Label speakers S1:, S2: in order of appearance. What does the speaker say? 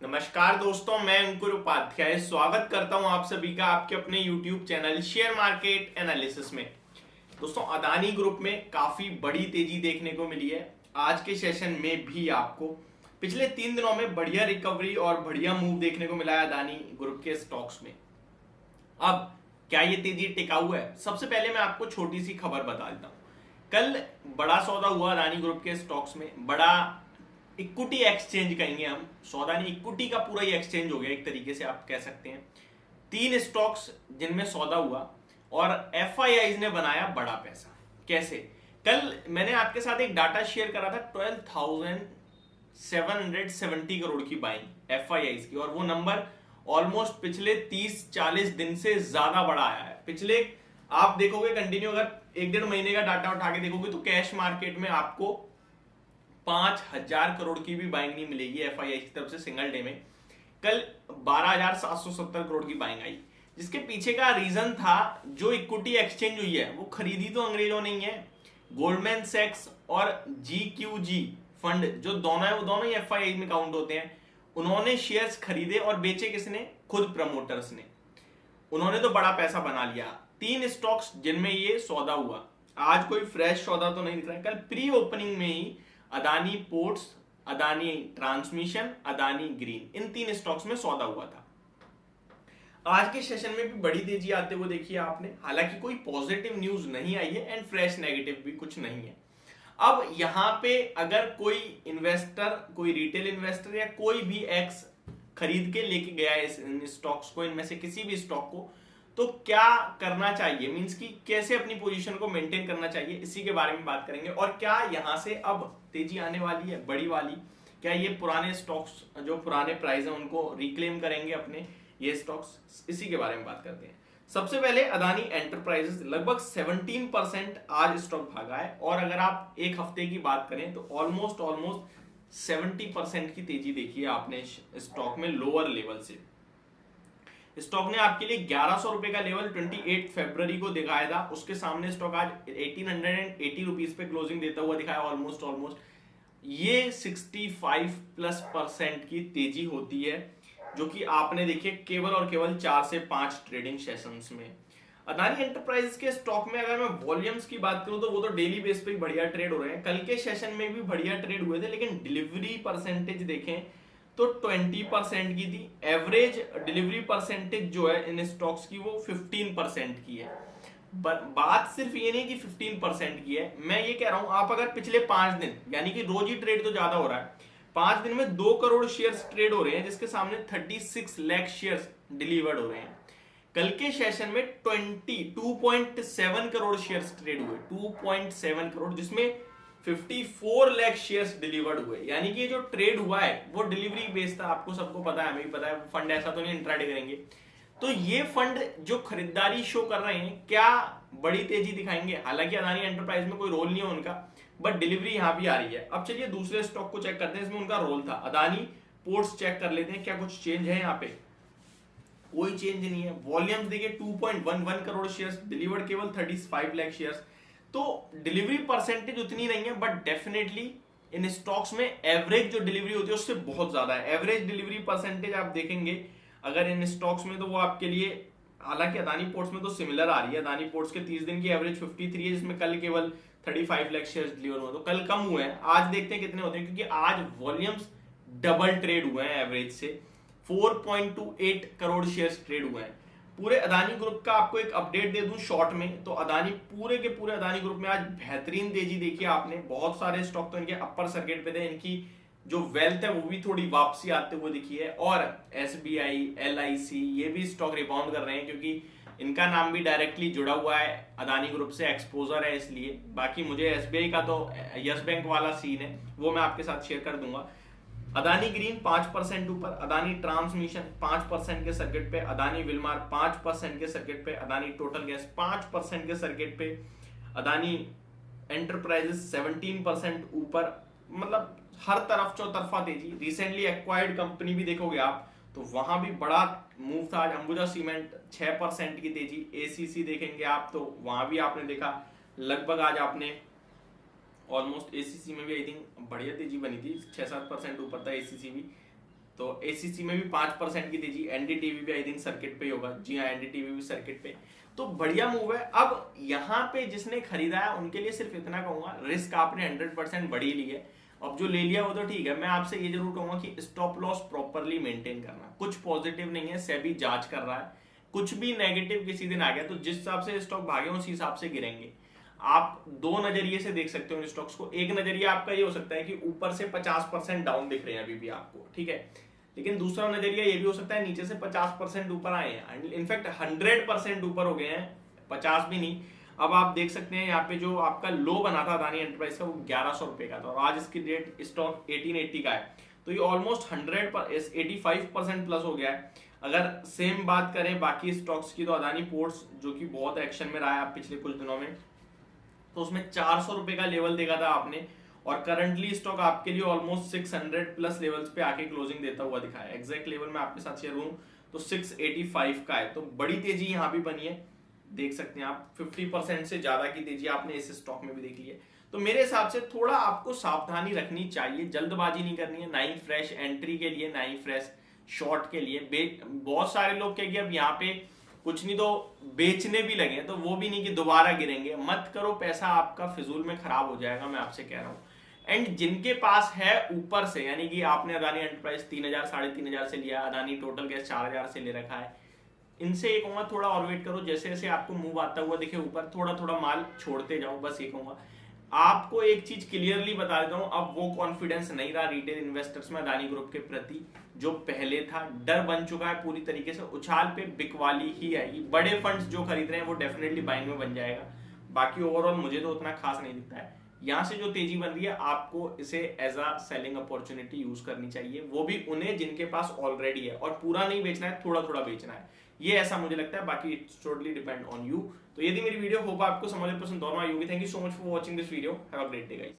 S1: नमस्कार दोस्तों, मैं अंकुर उपाध्याय स्वागत करता हूं आप सभी का आपके अपने YouTube channel share market analysis में। दोस्तों, अदानी ग्रुप में काफी बड़ी तेजी देखने को मिली है। आज के सेशन में भी आपको पिछले 3 दिनों में बढ़िया रिकवरी और बढ़िया मूव देखने को मिला है अदानी ग्रुप के स्टॉक्स में। अब क्या ये तेजी टिकाऊ है? सबसे पहले मैं आपको छोटी सी खबर बता देता हूँ। कल बड़ा सौदा हुआ अदानी ग्रुप के स्टॉक्स में। बड़ा इक्विटी एक्सचेंज कहेंगे हम, सौदा नहीं, इक्विटी का पूरा ही एक्सचेंज हो गया एक तरीके से आप कह सकते हैं। 3 स्टॉक्स जिनमें सौदा हुआ और एफआईआईज ने बनाया बड़ा पैसा। कैसे? कल मैंने आपके साथ एक डाटा शेयर करा था 12,770 करोड़ की बाइंग एफआईआईज की, और वो नंबर ऑलमोस्ट पिछले 30-40 दिन से ज्यादा बड़ा आया है। पिछले आप देखोगे कंटिन्यू, अगर 1-1.5 महीने का डाटा उठा के देखोगे तो कैश मार्केट में आपको 5,000 करोड़ की भी बाइंग नहीं मिलेगी एफआईआई की तरफ से सिंगल डे में। कल 12,770 करोड़ की बाइंग आई, जिसके पीछे का रीजन था जो इक्विटी एक्सचेंज हुई है वो खरीदी तो अंग्रेजों ने ही है। गोल्डमैन सैक्स और जीक्यूजी फंड जो दोनों है वो दोनों ही एफआईआई में काउंट होते हैं। उन्होंने शेयर्स खरीदे और बेचे किसने? खुद प्रमोटर्स ने। उन्होंने तो बड़ा पैसा बना लिया। 3 स्टॉक्स जिनमें ये सौदा हुआ। आज कोई फ्रेश सौदा तो नहीं दिख रहा है। कल प्री ओपनिंग में ही Adani Ports, Adani Transmission, Adani Green, इन 3 स्टॉक्स में सौदा हुआ था। आज के सेशन में भी बड़ी तेजी आते हुए देखिए आपने। हालांकि कोई पॉजिटिव न्यूज नहीं आई है एंड फ्रेश नेगेटिव भी कुछ नहीं है। अब यहां पे अगर कोई इन्वेस्टर, कोई रिटेल इन्वेस्टर या कोई भी एक्स खरीद के लेके गया है इन स्टॉक्स को, इनमें से किसी भी स्टॉक को, तो क्या करना चाहिए, मींस कि कैसे अपनी पोजीशन को मेंटेन करना चाहिए, इसी के बारे में बात करेंगे। और क्या यहां से अब तेजी आने वाली है बड़ी वाली? क्या ये पुराने स्टॉक्स जो पुराने प्राइस है उनको रिक्लेम करेंगे अपने ये स्टॉक्स? इसी के बारे में बात करते हैं। सबसे पहले अदानी एंटरप्राइजेस, लगभग 17% आज स्टॉक भागा है। और अगर आप एक हफ्ते की बात करें तो ऑलमोस्ट 70% की तेजी देखी है आपने स्टॉक में लोअर लेवल से। स्टॉक ने आपके लिए 1100 रुपए का लेवल 28 फरवरी को दिखाया था। उसके सामने स्टॉक आज 1880 रुपीज पे क्लोजिंग देता हुआ दिखाया। ऑलमोस्ट ये 65+ % की तेजी होती है, जो कि आपने देखिए केवल और केवल 4 से 5 ट्रेडिंग सेशंस में। अदानी एंटरप्राइजेस के स्टॉक में अगर मैं वॉल्यूम्स की बात करूं तो वो तो डेली बेस पे बढ़िया ट्रेड हो रहे हैं। कल के सेशन में भी बढ़िया ट्रेड हुए थे, लेकिन डिलीवरी परसेंटेज देखें तो 20% की थी। एवरेज डिलीवरी परसेंटेज जो है इन स्टॉक्स की वो 15% की है। बात सिर्फ ये नहीं कि 15% की है, मैं ये कह रहा हूं आप अगर पिछले 5 दिन, यानी कि रोज ही ट्रेड तो ज्यादा हो रहा है, 5 दिन में 2 करोड़ शेयर्स ट्रेड हो रहे हैं, जिसके सामने 36 लाख शेयर्स डिलीवर्ड हो रहे हैं। कल के सेशन में 2.7 करोड़ शेयर्स ट्रेड हुए, 2.7 करोड़, जिसमें 54 लाख शेयर्स डिलीवर्ड हुए। यानी कि जो ट्रेड हुआ है वो डिलीवरी बेस्ड था। आपको सबको पता है, हमें भी पता है। फंड ऐसा तो नहीं इंट्राडे करेंगे। तो ये फंड जो खरीदारी शो कर रहे हैं, क्या बड़ी तेजी दिखाएंगे? हालांकि अदानी एंटरप्राइज में कोई रोल नहीं है उनका, बट डिलीवरी यहां भी आ रही है। अब चलिए दूसरे स्टॉक को चेक करते हैं, इसमें उनका रोल था। अदानी पोर्ट्स चेक कर लेते हैं, क्या कुछ चेंज है यहाँ पे? कोई चेंज नहीं है। वॉल्यूम्स देखिए 2.11 करोड़ शेयर्स डिलीवर्ड, केवल 35 लाख शेयर्स। तो डिलीवरी परसेंटेज उतनी नहीं है, बट डेफिनेटली इन स्टॉक्स में एवरेज जो डिलीवरी होती है उससे बहुत ज्यादा है। एवरेज डिलीवरी परसेंटेज आप देखेंगे अगर इन स्टॉक्स में, तो वो आपके लिए, हालांकि अदानी पोर्ट्स में तो सिमिलर आ रही है। अदानी पोर्ट्स के 30 दिन की एवरेज 53 है, जिसमें कल केवल 35 लाख शेयर्स डिलीवर हुए, तो कल कम हुए हैं। आज देखते हैं कितने होते हैं, क्योंकि आज वॉल्यूम्स डबल ट्रेड हुए हैं एवरेज से। 4.28 करोड़ शेयर्स ट्रेड हुए हैं। पूरे अदानी ग्रुप का आपको एक अपडेट दे दूं शॉर्ट में, तो अदानी पूरे के पूरे अदानी ग्रुप में आज बेहतरीन तेजी देखी आपने। बहुत सारे स्टॉक तो इनके अपर सर्किट पे थे, इनकी जो वेल्थ है वो भी थोड़ी वापसी आते हुए दिखी है। और एसबीआई, एलआईसी, ये भी स्टॉक रिबाउंड कर रहे हैं, क्योंकि इनका नाम भी डायरेक्टली जुड़ा हुआ है अदानी ग्रुप से, एक्सपोजर है इसलिए। बाकी मुझे एसबीआई का तो यस बैंक वाला सीन है, वो मैं आपके साथ शेयर कर दूंगा। अदानी ग्रीन 5% ऊपर, अदानी ट्रांसमिशन 5% के सर्किट पे, अदानी विलमार 5% के सर्किट पे, अदानी टोटल गैस 5% के सर्किट पे, अदानी एंटरप्राइजेस 17% ऊपर। मतलब हर तरफ चौतरफा तेजी। रिसेंटली एक्वायर्ड कंपनी भी देखोगे आप तो वहां भी बड़ा मूव था। आज अंबुजा सीमेंट 6% की तेजी। एसीसी देखेंगे आप तो वहां भी आपने देखा लगभग आज आपने ऑलमोस्ट, एसीसी में भी आई थिंक बढ़िया तेजी बनी थी, 6-7% ऊपर था एसीसी भी। तो एसीसी में भी 5% की तेजी, एनडीटीवी भी आई थिंक सर्किट पे ही होगा, जी हाँ एनडीटीवी भी सर्किट पे, तो बढ़िया मूव है। अब यहाँ पे जिसने खरीदा है उनके लिए सिर्फ इतना कहूंगा, रिस्क आपने 100% बढ़ी ली है, अब जो ले लिया वो तो ठीक है। मैं आपसे ये जरूर कहूंगा कि स्टॉप लॉस प्रॉपरली मेंटेन करना, कुछ पॉजिटिव नहीं है, सेबी जांच कर रहा है, कुछ भी नेगेटिव किसी दिन आ गया तो जिस हिसाब से स्टॉक भागे उस हिसाब से गिरेंगे। आप दो नजरिए से देख सकते हो इन स्टॉक्स को। एक नजरिया आपका ये हो सकता है कि ऊपर से 50% डाउन दिख रहे हैं अभी भी आपको, ठीक है, लेकिन दूसरा नजरिया ये भी हो सकता है नीचे से 50% ऊपर आए हैं, इनफैक्ट 100% ऊपर हो गए हैं, 50 भी नहीं। अब आप देख सकते हैं यहाँ पे जो आपका लो बना था अदानी एंटरप्राइज का वो 1100 रुपए का था और आज इसकी डेट स्टॉक 1880 का है, तो ये ऑलमोस्ट 85% प्लस हो गया है। अगर सेम बात करें बाकी स्टॉक्स की तो अदानी पोर्ट्स जो कि बहुत एक्शन में रहा है पिछले कुछ दिनों में, तो उसमें 400 रुपए का लेवल देखा था आपने और करंटली स्टॉक आपके लिए ऑलमोस्ट 600 प्लस लेवल्स पे आके क्लोजिंग देता हुआ दिखा है। एग्जैक्ट लेवल मैं आपके साथ शेयर करूं तो 685 का है, तो बड़ी तेजी यहाँ भी बनी है, देख सकते हैं आप 50% से ज्यादा की तेजी आपने इस स्टॉक में भी देख ली है। तो मेरे हिसाब से थोड़ा आपको सावधानी रखनी चाहिए, जल्दबाजी नहीं करनी है, ना ही फ्रेश एंट्री के लिए ना ही फ्रेश शॉर्ट के लिए। बहुत सारे लोग क्या अब यहाँ पे कुछ नहीं तो बेचने भी लगे, तो वो भी नहीं कि दोबारा गिरेंगे, मत करो, पैसा आपका फिजूल में खराब हो जाएगा, मैं आपसे कह रहा हूँ। एंड जिनके पास है ऊपर से, यानी कि आपने अदानी एंटरप्राइज 3000 3500 से लिया, अदानी टोटल गैस 4000 से ले रखा है, इनसे ये कहूंगा थोड़ा और वेट करो, जैसे जैसे आपको मूव आता हुआ दिखे ऊपर थोड़ा थोड़ा माल छोड़ते जाओ, बस ये कहूंगा। आपको एक चीज क्लियरली बता देता हूं, अब वो कॉन्फिडेंस नहीं रहा रिटेल इन्वेस्टर्स में अदानी ग्रुप के प्रति जो पहले था, डर बन चुका है पूरी तरीके से, उछाल पे बिकवाली ही आएगी। बड़े फंड्स जो खरीद रहे हैं वो डेफिनेटली बाइंग में बन जाएगा, बाकी ओवरऑल मुझे तो उतना खास नहीं दिखता है। यहां से जो तेजी बन रही है आपको इसे as a selling opportunity use करनी चाहिए, वो भी उन्हें जिनके पास ऑलरेडी है, और पूरा नहीं बेचना है, थोड़ा थोड़ा बेचना है, ये ऐसा मुझे लगता है, बाकी it's totally depend on you. तो यदि मेरी वीडियो होगा आपको समझ पसंद दोनों आई होगी। Thank you so much for watching this video, have a great day guys.